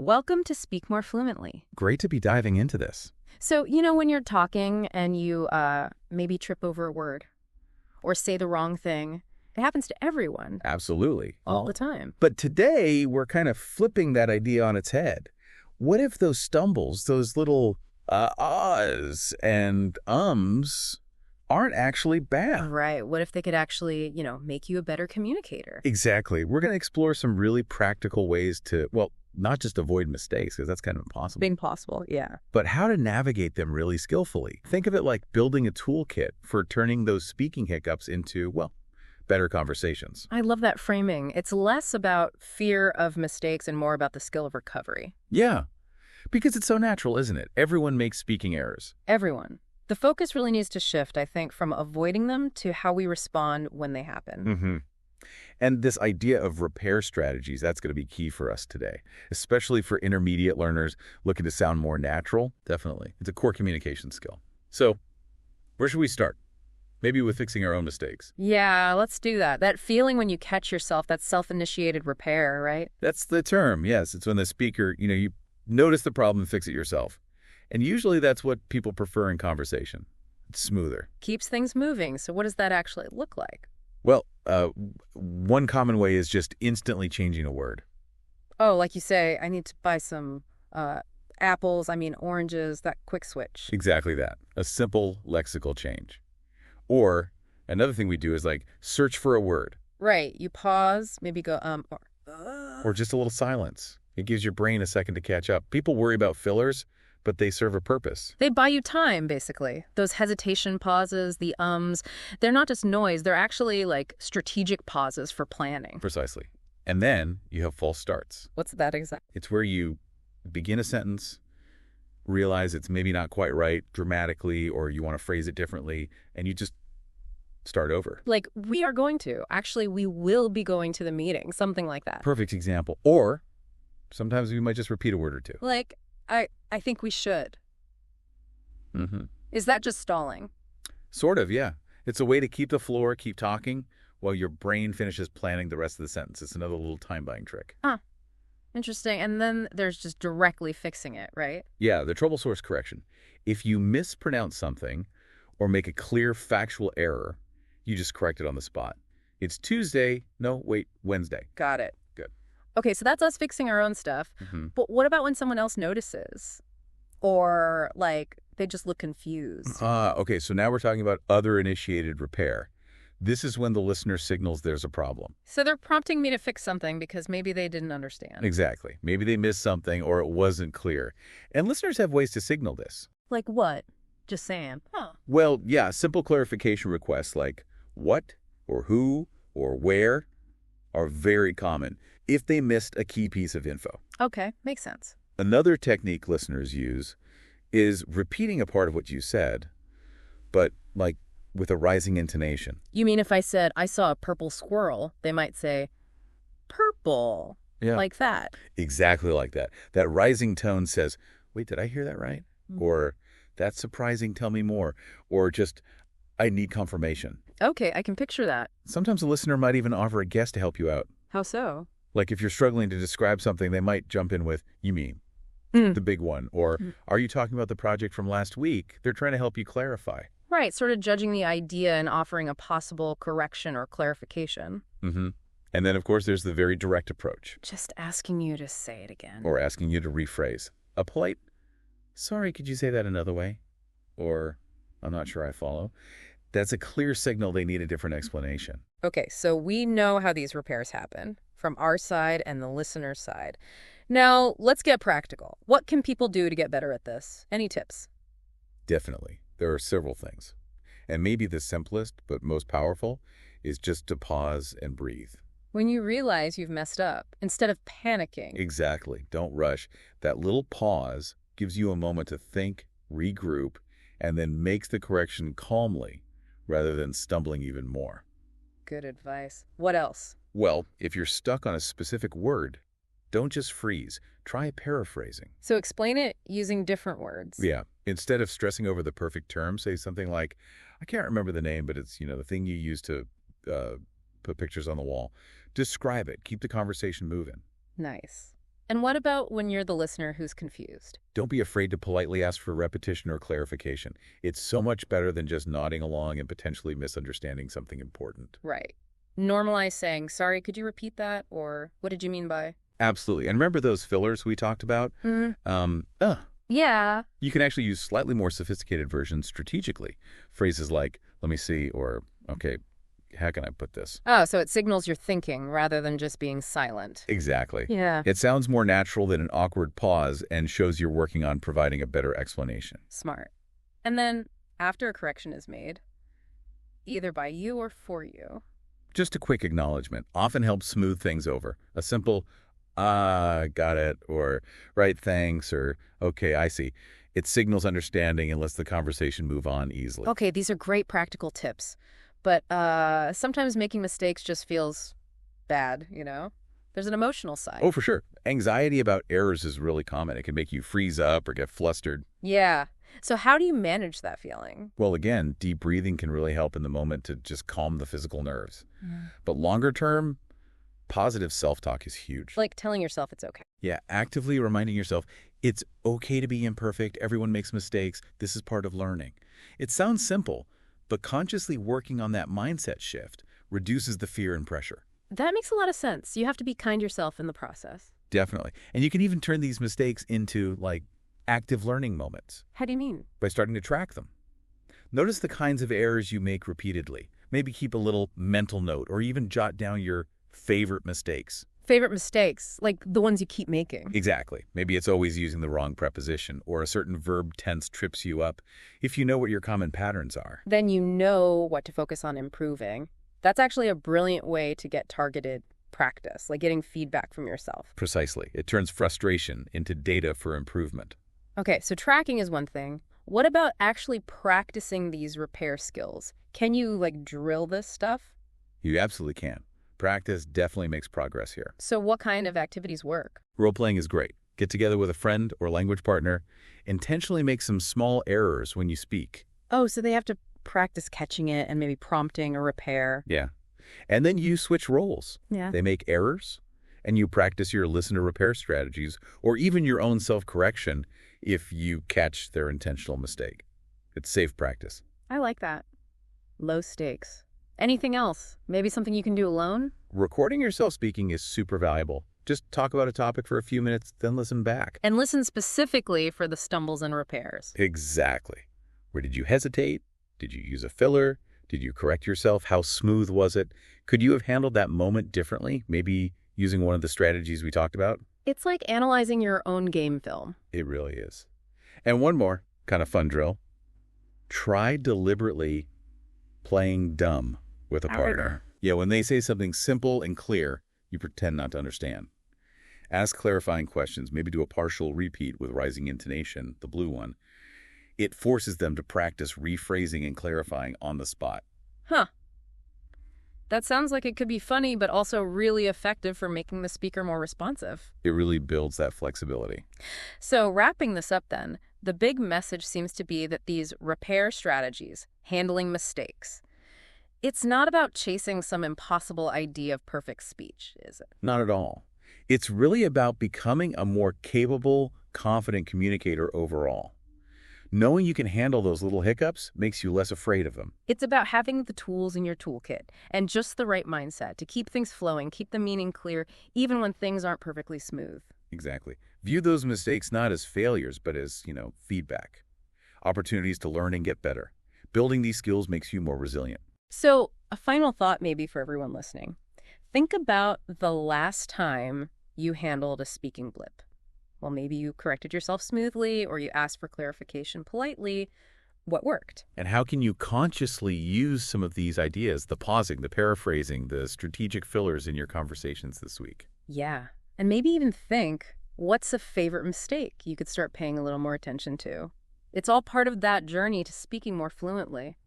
Welcome to Speak More Fluently. Great to be diving into this. So, when you're talking and you maybe trip over a word or say the wrong thing, it happens to everyone Absolutely. all the time. But today, we're kind of flipping that idea on its head. What if those stumbles, those little ahs and ums, aren't actually bad? Right. What if they could actually, make you a better communicator? Exactly. We're going to explore some really practical ways to, well, not just avoid mistakes, because that's kind of impossible, Being possible, yeah. but how to navigate them really skillfully. Think of it like building a toolkit for turning those speaking hiccups into, well, better conversations. I love that framing. It's less about fear of mistakes and more about the skill of recovery. Yeah, because it's so natural, isn't it? Everyone makes speaking errors. Everyone. The focus really needs to shift, I think, from avoiding them to how we respond when they happen. Mm-hmm. And this idea of repair strategies, that's going to be key for us today, especially for intermediate learners looking to sound more natural. Definitely. It's a core communication skill. So where should we start? Maybe with fixing our own mistakes. Yeah, let's do that. That feeling when you catch yourself, that self-initiated repair, right? That's the term, yes. It's when the speaker, you notice the problem and fix it yourself. And usually that's what people prefer in conversation. It's smoother. Keeps things moving. So what does that actually look like? Well, one common way is just instantly changing a word. Oh, like you say, I need to buy some oranges, that quick switch. Exactly that. A simple lexical change. Or another thing we do is like search for a word. Right. You pause, maybe go, Or just a little silence. It gives your brain a second to catch up. People worry about fillers, but they serve a purpose. They buy you time, basically. Those hesitation pauses, the ums, they're not just noise. They're actually like strategic pauses for planning. Precisely. And then you have false starts. What's that exactly? It's where you begin a sentence, realize it's maybe not quite right dramatically, or you want to phrase it differently, and you just start over. Like, we are going to. Actually, we will be going to the meeting. Something like that. Perfect example. Or sometimes we might just repeat a word or two. Like, I think we should. Mm-hmm. Is that just stalling? Sort of, yeah. It's a way to keep the floor, keep talking, while your brain finishes planning the rest of the sentence. It's another little time-buying trick. Huh. Interesting. And then there's just directly fixing it, right? Yeah, the trouble source correction. If you mispronounce something or make a clear factual error, you just correct it on the spot. It's Tuesday. No, wait, Wednesday. Got it. Good. Okay, so that's us fixing our own stuff. Mm-hmm. But what about when someone else notices? Or, like, they just look confused? Okay, so now we're talking about other-initiated repair. This is when the listener signals there's a problem. So they're prompting me to fix something because maybe they didn't understand. Exactly. Maybe they missed something or it wasn't clear. And listeners have ways to signal this. Like what? Just saying, Well, yeah, simple clarification requests like what or who or where are very common if they missed a key piece of info. Okay, makes sense. Another technique listeners use is repeating a part of what you said, but like with a rising intonation. You mean if I said, I saw a purple squirrel, they might say, purple, Yeah. like that. Exactly like that. That rising tone says, wait, did I hear that right? Mm. Or that's surprising, tell me more. Or just, I need confirmation. Okay, I can picture that. Sometimes a listener might even offer a guess to help you out. How so? Like if you're struggling to describe something, they might jump in with, you mean, Mm. the big one. Or are you talking about the project from last week? They're trying to help you clarify. Right, sort of judging the idea and offering a possible correction or clarification. Mm-hmm. And then, of course, there's the very direct approach. Just asking you to say it again. Or asking you to rephrase. A polite, sorry, could you say that another way? Or, I'm not sure I follow. That's a clear signal they need a different explanation. Okay, so we know how these repairs happen from our side and the listener's side. Now, let's get practical. What can people do to get better at this? Any tips? Definitely. There are several things. And maybe the simplest but most powerful is just to pause and breathe. When you realize you've messed up, instead of panicking. Exactly. Don't rush. That little pause gives you a moment to think, regroup, and then makes the correction calmly rather than stumbling even more. Good advice. What else? Well, if you're stuck on a specific word, don't just freeze. Try paraphrasing. So explain it using different words. Yeah. Instead of stressing over the perfect term, say something like, I can't remember the name, but it's, the thing you use to put pictures on the wall. Describe it. Keep the conversation moving. Nice. And what about when you're the listener who's confused? Don't be afraid to politely ask for repetition or clarification. It's so much better than just nodding along and potentially misunderstanding something important. Right. Normalize saying, sorry, could you repeat that? Or what did you mean by? Absolutely. And remember those fillers we talked about? Mm, Um, uh, yeah. you can actually use slightly more sophisticated versions strategically. Phrases like, let me see, or, okay, how can I put this? Oh, so it signals you're thinking rather than just being silent. Exactly. Yeah. It sounds more natural than an awkward pause and shows you're working on providing a better explanation. Smart. And then, after a correction is made, either by you or for you. Just a quick acknowledgement often helps smooth things over. A simple, got it, or right, thanks, or okay, I see. It signals understanding and lets the conversation move on easily. Okay, these are great practical tips. But sometimes making mistakes just feels bad, you know? There's an emotional side. Oh, for sure. Anxiety about errors is really common. It can make you freeze up or get flustered. Yeah. So how do you manage that feeling? Well, again, deep breathing can really help in the moment to just calm the physical nerves. But longer term, positive self-talk is huge. Like telling yourself it's okay. Yeah, actively reminding yourself, it's okay to be imperfect. Everyone makes mistakes. This is part of learning. It sounds simple, but consciously working on that mindset shift reduces the fear and pressure. That makes a lot of sense. You have to be kind to yourself in the process. Definitely. And you can even turn these mistakes into, like, active learning moments How do you mean? by starting to track them. Notice the kinds of errors you make repeatedly. Maybe keep a little mental note or even jot down your favorite mistakes. Favorite mistakes, like the ones you keep making. Exactly. Maybe it's always using the wrong preposition or a certain verb tense trips you up. If you know what your common patterns are. Then you know what to focus on improving. That's actually a brilliant way to get targeted practice, like getting feedback from yourself. Precisely. It turns frustration into data for improvement. Okay, so tracking is one thing. What about actually practicing these repair skills? Can you, like, drill this stuff? You absolutely can. Practice definitely makes progress here. So what kind of activities work? Role-playing is great. Get together with a friend or language partner. Intentionally make some small errors when you speak. Oh, so they have to practice catching it and maybe prompting a repair. Yeah. And then you switch roles. Yeah. They make errors, and you practice your listener repair strategies or even your own self-correction if you catch their intentional mistake. It's safe practice. I like that. Low stakes. Anything else? Maybe something you can do alone? Recording yourself speaking is super valuable. Just talk about a topic for a few minutes, then listen back. And listen specifically for the stumbles and repairs. Exactly. Where did you hesitate? Did you use a filler? Did you correct yourself? How smooth was it? Could you have handled that moment differently? Maybe using one of the strategies we talked about? It's like analyzing your own game film. It really is. And one more kind of fun drill. Try deliberately playing dumb with a partner. Yeah, when they say something simple and clear, you pretend not to understand. Ask clarifying questions, maybe do a partial repeat with rising intonation, the blue one. It forces them to practice rephrasing and clarifying on the spot. Huh. That sounds like it could be funny, but also really effective for making the speaker more responsive. It really builds that flexibility. So wrapping this up then, the big message seems to be that these repair strategies, handling mistakes, it's not about chasing some impossible idea of perfect speech, is it? Not at all. It's really about becoming a more capable, confident communicator overall. Knowing you can handle those little hiccups makes you less afraid of them. It's about having the tools in your toolkit and just the right mindset to keep things flowing, keep the meaning clear, even when things aren't perfectly smooth. Exactly. View those mistakes not as failures, but as, feedback. Opportunities to learn and get better. Building these skills makes you more resilient. So, a final thought maybe for everyone listening. Think about the last time you handled a speaking blip. Well, maybe you corrected yourself smoothly or you asked for clarification politely. What worked? And how can you consciously use some of these ideas, the pausing, the paraphrasing, the strategic fillers in your conversations this week? Yeah. And maybe even think, what's a favorite mistake you could start paying a little more attention to? It's all part of that journey to speaking more fluently.